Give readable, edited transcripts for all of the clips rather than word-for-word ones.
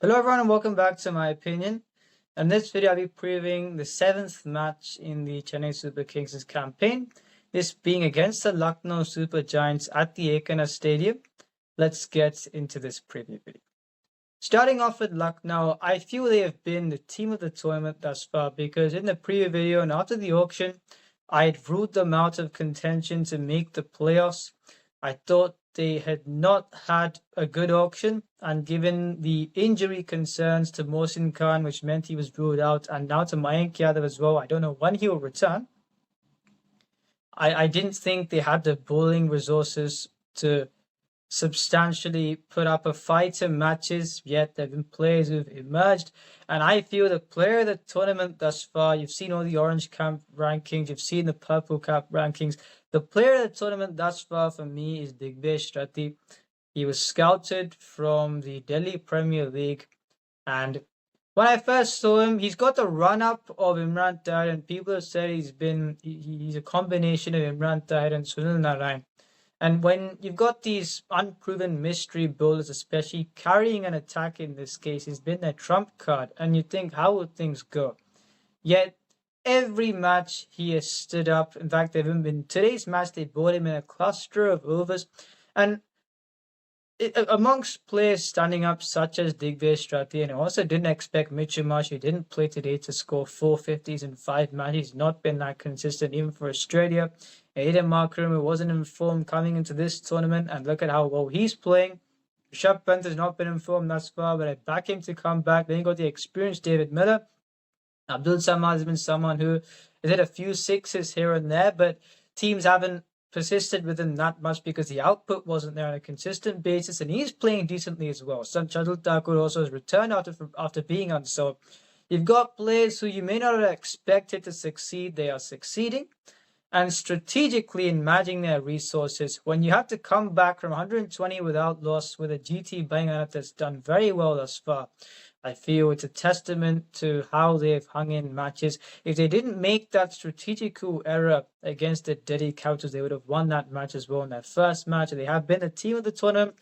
Hello everyone and welcome back to my opinion. In this video I'll be previewing the 7th match in the Chennai Super Kings' campaign, this being against the Lucknow Super Giants at the Ekana Stadium. Let's get into this preview video. Starting off with Lucknow, I feel they have been the team of the tournament thus far because in the preview video and after the auction, I had ruled them out of contention to make the playoffs. I thought they had not had a good auction, and given the injury concerns to Mohsin Khan, which meant he was ruled out, and now to Mayank Yadav as well, I don't know when he will return. I didn't think they had the bowling resources to substantially put up a fight in matches, yet there have been players who've emerged. And I feel the player of the tournament thus far, you've seen all the orange cap rankings, you've seen the purple cap rankings. The player of the tournament thus far for me is Digbesh Ratty. He was scouted from the Delhi Premier League, and when I first saw him, he's got the run-up of Imran Tahir, and people have said he's a combination of Imran Tahir and Sunil Narayan. And when you've got these unproven mystery bowlers, especially carrying an attack in this case, has been their trump card. And you think, how would things go? Yet, every match he has stood up. In fact, even in today's match, they bowled him in a cluster of overs. And amongst players standing up, such as Digbesh Ratty, and I also didn't expect Mitchell Marsh, who didn't play today, to score 450s in 5 matches. He's not been that consistent even for Australia. Aiden Markram, who wasn't informed coming into this tournament, and look at how well he's playing. Rishabh Pant has not been informed thus far, but I back him to come back. Then you got the experienced David Miller. Abdul Samad has been someone who has hit a few sixes here and there, but teams haven't persisted with him that much because the output wasn't there on a consistent basis, and he's playing decently as well. Shardul Thakur also has returned after being on. So you've got players who you may not have expected to succeed. They are succeeding. And strategically in managing their resources, when you have to come back from 120 without loss with a GT Bangalore that's done very well thus far, I feel it's a testament to how they've hung in matches. If they didn't make that strategical error against the Delhi Capitals, they would have won that match as well in that first match. They have been the team of the tournament.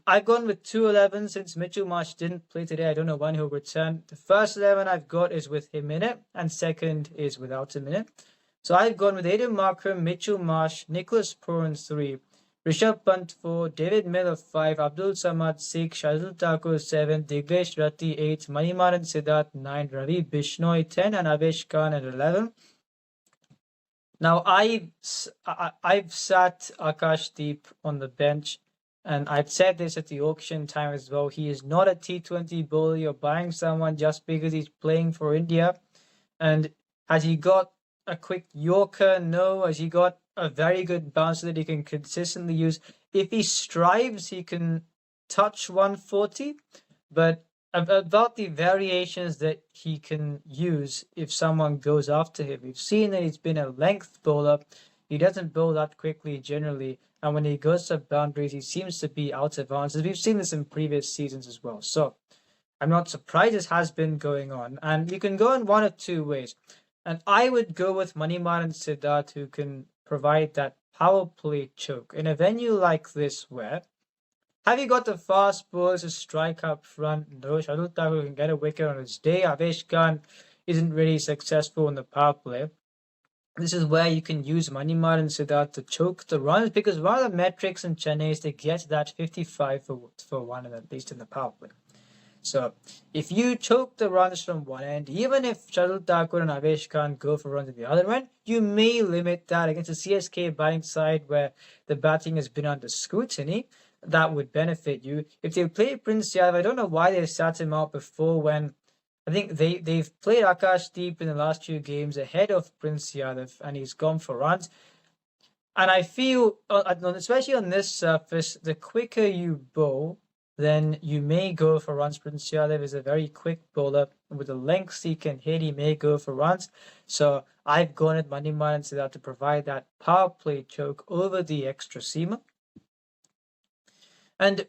I've gone with 2-11 since Mitchell Marsh didn't play today. I don't know when he'll return. The first 11 I've got is with him in it, and second is without him in it. So I've gone with Aiden Markram, Mitchell Marsh, Nicholas Puran 3, Rishabh Pant 4, David Miller 5, Abdul Samad 6, Shardul Thakur 7, Digbesh Ratty 8, Manimaran Siddharth 9, Ravi Bishnoi 10, and Avesh Khan at 11. Now I've sat Akashdeep on the bench, and I've said this at the auction time as well. He is not a T20 bowler. You're buying someone just because he's playing for India. And has he got a quick Yorker? No. Has he got a very good bouncer that he can consistently use? If he strives, he can touch 140. But about the variations that he can use if someone goes after him, we've seen that he's been a length bowler. He doesn't bowl that quickly generally. And when he goes to boundaries, he seems to be out of bounds. We've seen this in previous seasons as well. So I'm not surprised this has been going on. And you can go in one of two ways. And I would go with Manimaran Siddharth, who can provide that power play choke. In a venue like this, where have you got the fast bowlers to strike up front? No, Shardul Thakur can get a wicket on his day. Avesh Khan isn't really successful in the power play. This is where you can use Manimaran Siddharth to choke the runs, because one of the metrics in Chennai is to get that 55 for one, at least in the power play. So if you choke the runs from one end, even if Shardul Thakur and Avesh Khan go for runs at the other end, you may limit that against the CSK batting side where the batting has been under scrutiny. That would benefit you. If they play Prince Yadav, I don't know why they sat him out before, when I think they've played Akashdeep in the last few games ahead of Prince Yadav, and he's gone for runs. And I feel, especially on this surface, the quicker you bowl, then you may go for runs. Prince Yadav is a very quick bowler. With the lengths he can hit, he may go for runs. So I've gone at Manimaran Siddharth to provide that power play choke over the extra seamer. And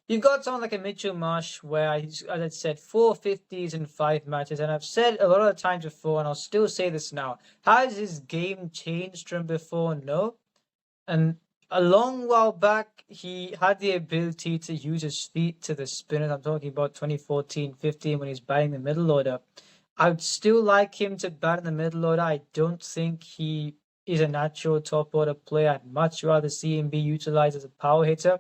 you've got someone like a Mitchell Marsh, where, as I said, 450s in 5 matches. And I've said a lot of times before, and I'll still say this now. Has his game changed from before? No. And a long while back, he had the ability to use his feet to the spinners. I'm talking about 2014-15 when he's batting the middle order. I would still like him to bat in the middle order. I don't think he is a natural top order player. I'd much rather see him be utilized as a power hitter.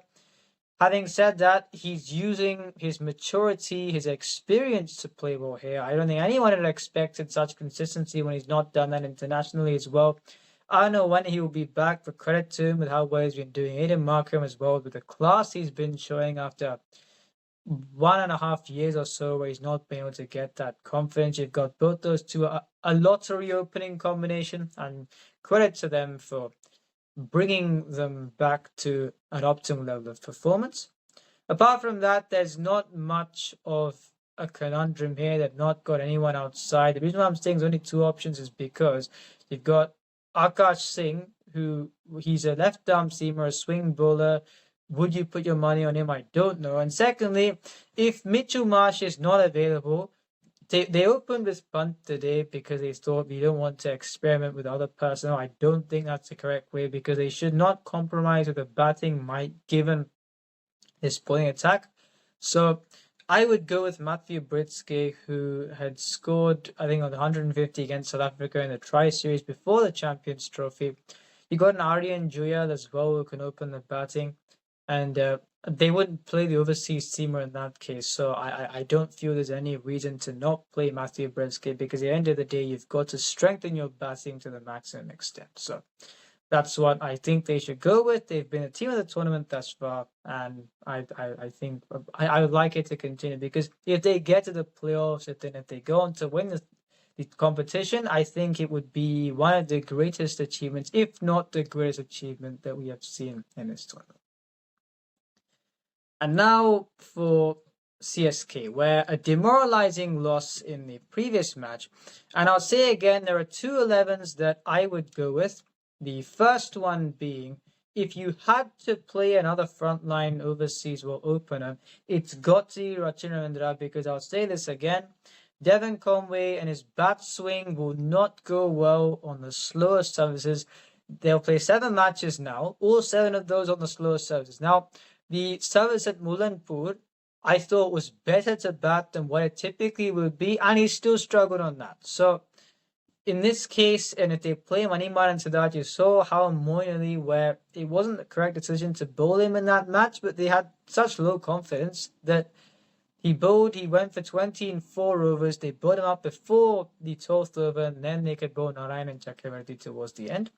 Having said that, he's using his maturity, his experience to play well here. I don't think anyone had expected such consistency when he's not done that internationally as well. I don't know when he will be back, but credit to him with how well he's been doing. Aiden Markham as well, with the class he's been showing after 1.5 years or so where he's not been able to get that confidence. You've got both those two, a lottery opening combination, and credit to them for bringing them back to an optimal level of performance. Apart from that, there's not much of a conundrum here. They've not got anyone outside. The reason why I'm saying there's only two options is because you've got Akash Singh, who he's a left-arm seamer, a swing bowler. Would you put your money on him? I don't know. And secondly, if Mitchell Marsh is not available, they opened with punt today because they thought we don't want to experiment with other personnel. I don't think that's the correct way because they should not compromise with the batting might given this bowling attack. So I would go with Matthew Britsky, who had scored, I think, on 150 against South Africa in the Tri-Series before the Champions Trophy. You got an Aryan Juyal as well who can open the batting. And they wouldn't play the overseas teamer in that case. So I don't feel there's any reason to not play Matthew Britsky because at the end of the day, you've got to strengthen your batting to the maximum extent. So that's what I think they should go with. They've been a team of the tournament thus far, and I think I would like it to continue because if they get to the playoffs, if they go on to win the competition, I think it would be one of the greatest achievements, if not the greatest achievement that we have seen in this tournament. And now for CSK, where a demoralizing loss in the previous match. And I'll say again, there are two 11s that I would go with. The first one being, if you had to play another frontline overseas or opener, it's got to be Rachin Ravindra, because I'll say this again, Devon Conway and his bat swing will not go well on the slower services. They'll play 7 matches now, all 7 of those on the slower services. Now, the service at Mulanpur, I thought was better to bat than what it typically would be, and he still struggled on that. So, in this case, and if they play Manimaran into that, you saw how Moeen Ali, where it wasn't the correct decision to bowl him in that match, but they had such low confidence that he went for 20 in 4 overs. They bowled him up before the 12th over, and then they could bowl Narayan and Chakravarti towards the end.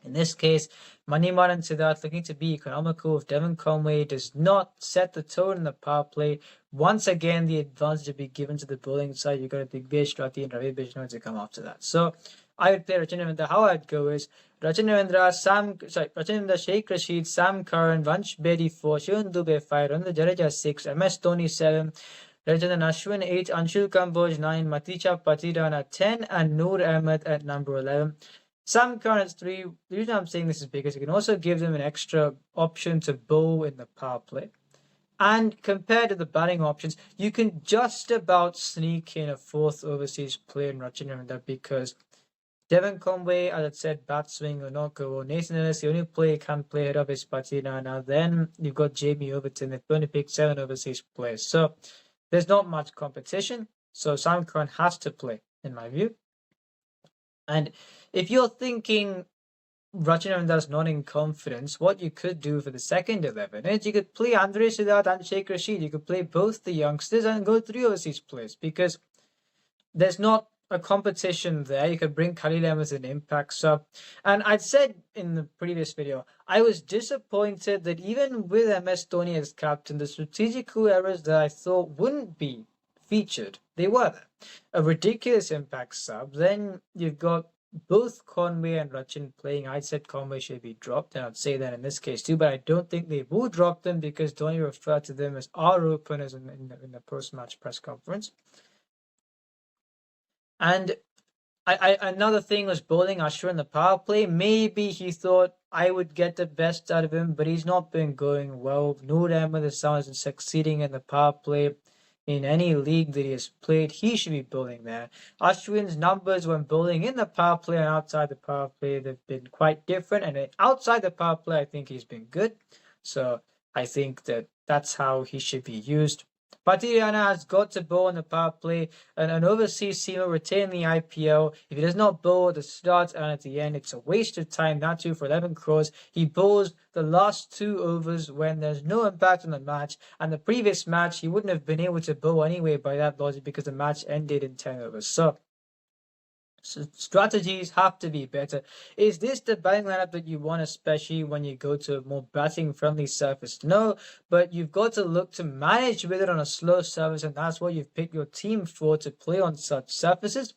In this case, Manimaran Siddharth looking to be economical if Devon Conway does not set the tone in the power play. Once again, the advantage will be given to the bowling side. You've got Digbesh Rathi and Ravi Bishnoi to come after that. So I would play Rachin Ravindra. How I'd go is Rachin Ravindra, Sheikh Rashid, Sam Curran, Vansh Bedi 4, Shivan Dubey 5, Ravindra Jadeja 6, MS Dhoni 7, Rajendran Ashwin 8, Anshul Kamboj 9, Maticha Patidana 10, and Noor Ahmed at number 11. Sam Curran is 3. The reason I'm saying this is because you can also give them an extra option to bowl in the power play. And compared to the batting options, you can just about sneak in a 4th overseas player in Rachin Ravindra because Devon Conway, as I said, bat swing will not go well. Nathan Ellis, the only player can play ahead of his Patina. Now then you've got Jamie Overton. They've only picked 7 overseas players. So there's not much competition. So Sam Curran has to play, in my view. And if you're thinking Rachin Ravindra's not in confidence, what you could do for the second 11 is you could play Andre Siddharth and Sheikh Rashid. You could play both the youngsters and go 3 overseas players because there's not a competition there. You could bring Khalil Ahmed as an impact sub. And I'd said in the previous video, I was disappointed that even with MS Dhoni as captain, the strategical errors that I thought wouldn't be featured, they were there. A ridiculous impact sub. Then you've got both Conway and Rachin playing. I said Conway should be dropped, and I'd say that in this case too, but I don't think they will drop them because Dhoni referred to them as our openers in the post-match press conference. And another thing was bowling Ashwin in the power play. Maybe he thought I would get the best out of him, but he's not been going well. Noor Ahmed is someone who's succeeding in the power play. in any league that he has played. He should be bowling there. Ashwin's numbers when bowling in the power play and outside the power play, they've been quite different. And outside the power play, I think he's been good. So I think that's how he should be used. Patiryana has got to bowl on the power play, and an overseas team will retain the IPL. If he does not bowl at the start and at the end, it's a waste of time. That too for 11 crores. He bowls the last 2 overs when there's no impact on the match, and the previous match he wouldn't have been able to bowl anyway by that logic because the match ended in 10 overs. So strategies have to be better. Is this the batting lineup that you want, especially when you go to a more batting friendly surface? No, but you've got to look to manage with it on a slow surface, and that's what you've picked your team for, to play on such surfaces.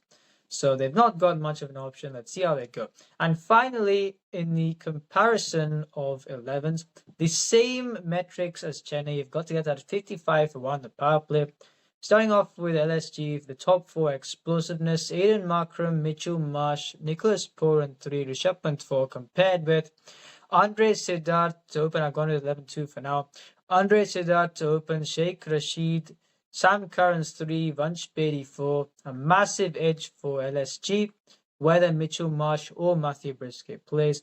So they've not got much of an option. Let's see how they go. And finally, in the comparison of 11s, the same metrics as Chennai, you've got to get that 55 for 1 the power play. Starting off with LSG, the top 4 explosiveness: Aiden Markram, Mitchell Marsh, Nicholas Pooran 3, Rishabh Pant 4, compared with Andre Siddharth to open. I've gone with 11-2 for now. Andre Siddharth to open, Sheikh Rashid, Sam Curran's 3, Vansh Bedi 4, a massive edge for LSG, whether Mitchell Marsh or Matthew Brisket plays.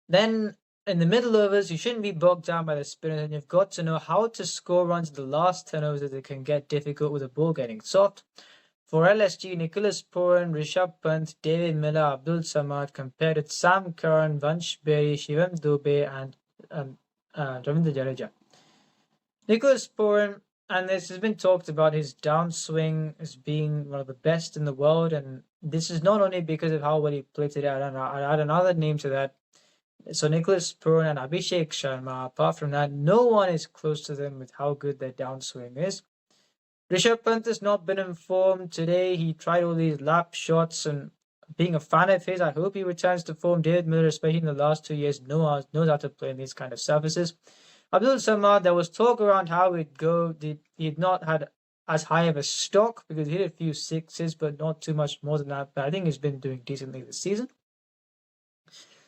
Then in the middle overs, you shouldn't be bogged down by the spinners, and you've got to know how to score runs in the last 10 overs that it can get difficult with the ball getting soft. For LSG, Nicholas Pooran, Rishabh Pant, David Miller, Abdul Samad, compared with Sam Curran, Vansh Bedi, Shivam Dubey, and Ravindra Jadeja. Nicholas Pooran, and this has been talked about, his downswing as being one of the best in the world, and this is not only because of how well he played today. I add another name to that. So Nicholas Pooran and Abhishek Sharma, apart from that, no one is close to them with how good their downswing is. Rishabh Pant has not been informed today. He tried all these lap shots, and being a fan of his, I hope he returns to form. David Miller, especially in the last 2 years, knows how to play in these kind of surfaces. Abdul Samad, there was talk around how he'd go. He'd not had as high of a stock because he hit a few sixes, but not too much more than that. But I think he's been doing decently this season.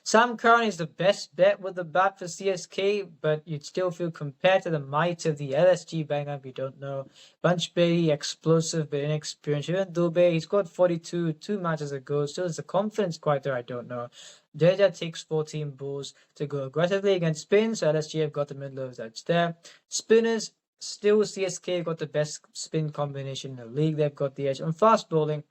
Sam Curran is the best bet with the bat for CSK, but you'd still feel, compared to the might of the LSG bang-up, you don't know. Vansh Bedi, explosive but inexperienced. Shivam Dubey, he scored 42 2 matches ago. Still, is the confidence quite there? I don't know. Jadeja takes 14 balls to go aggressively against spin, so LSG have got the middle of edge there. Spinners, still CSK have got the best spin combination in the league. They've got the edge on fast bowling.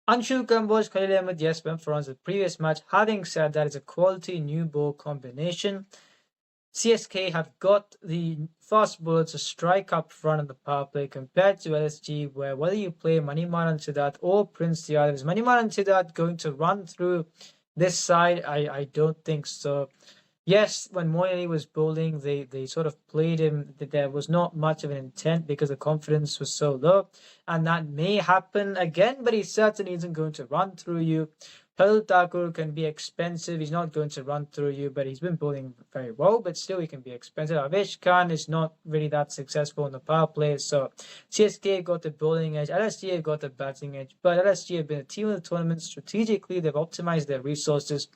Anshu Kamboj, Khalil Ahmed, yes, went for runs the previous match. Having said that, it's a quality new ball combination. CSK have got the fast bowler to strike up front in the power play, compared to LSG, where whether you play Manimaran Siddharth or Prince Yadav, is Manimaran Siddharth going to run through this side? I don't think so. Yes, when Moeen Ali was bowling, they sort of played him. There was not much of an intent because the confidence was so low, and that may happen again, but he certainly isn't going to run through you. Palul Thakur can be expensive. He's not going to run through you, but he's been bowling very well, but still he can be expensive. Avesh Khan is not really that successful in the power play, so CSK got the bowling edge, LSG got the batting edge, but LSG have been a team of the tournament. Strategically, they've optimized their resources.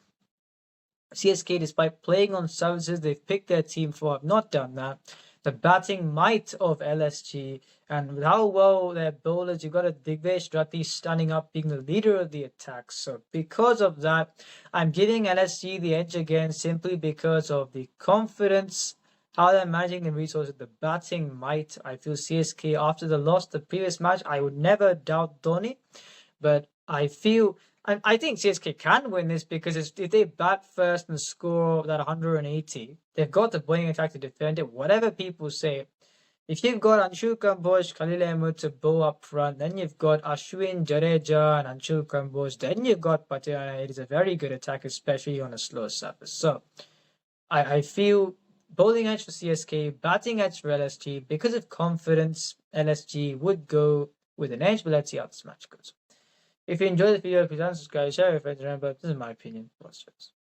CSK, despite playing on services they've picked their team for, have not done that. The batting might of LSG, and with how well their bowlers, you've got a Digvesh Rathi standing up, being the leader of the attack. So because of that, I'm giving LSG the edge again, simply because of the confidence, how they're managing the resources, the batting might. I feel CSK, after the loss the previous match, I would never doubt Dhoni, but I think CSK can win this, because if they bat first and score that 180, they've got the bowling attack to defend it. Whatever people say, if you've got Anshu Kamboj, Khalil Ahmed to bowl up front, then you've got Ashwin, Jadeja, and Anshu Kamboj, then you've got Patiana. It is a very good attack, especially on a slow surface. So I feel bowling edge for CSK, batting edge for LSG. Because of confidence, LSG would go with an edge, but let's see how this match goes. If you enjoyed the video, please subscribe, share with your friends. Remember, this is my opinion. What's yours?